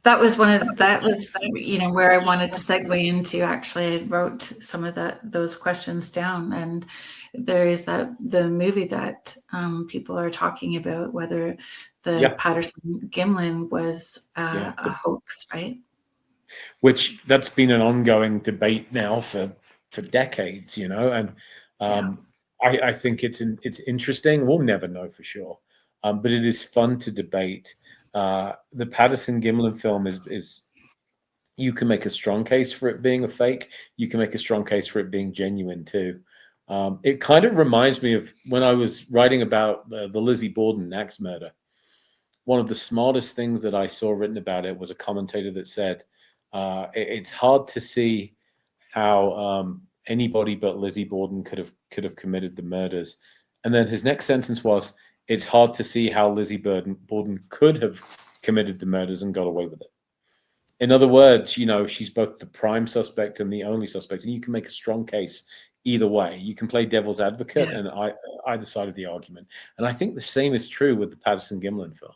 that was, where I wanted to segue into. Actually, I wrote some of those questions down, and there is the movie that people are talking about, whether the Patterson-Gimlin was a hoax, right? Which that's been an ongoing debate now for decades, and I think it's interesting. We'll never know for sure, but it is fun to debate. The Patterson-Gimlin film is you can make a strong case for it being a fake. You can make a strong case for it being genuine too. It kind of reminds me of when I was writing about the Lizzie Borden axe murder. One of the smartest things that I saw written about it was a commentator that said, it's hard to see how anybody but Lizzie Borden could have committed the murders. And then his next sentence was, it's hard to see how Lizzie Borden could have committed the murders and got away with it. In other words, she's both the prime suspect and the only suspect, and you can make a strong case either way. You can play devil's advocate and either side of the argument. And I think the same is true with the Patterson-Gimlin film.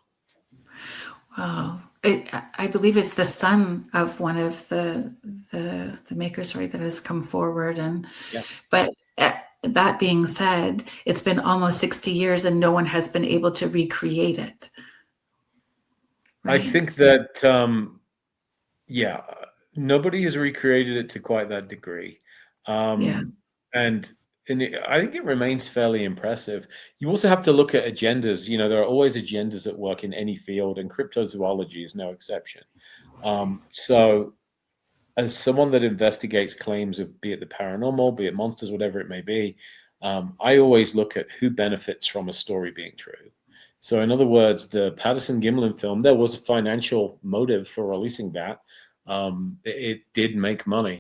Wow. I believe it's the son of one of the makers, right, that has come forward. But that being said, it's been almost 60 years and no one has been able to recreate it. Right? I think that, nobody has recreated it to quite that degree. And I think it remains fairly impressive. You also have to look at agendas. There are always agendas at work in any field, and cryptozoology is no exception. So as someone that investigates claims of, be it the paranormal, be it monsters, whatever it may be, I always look at who benefits from a story being true. So in other words, the Patterson-Gimlin film, there was a financial motive for releasing that. It did make money.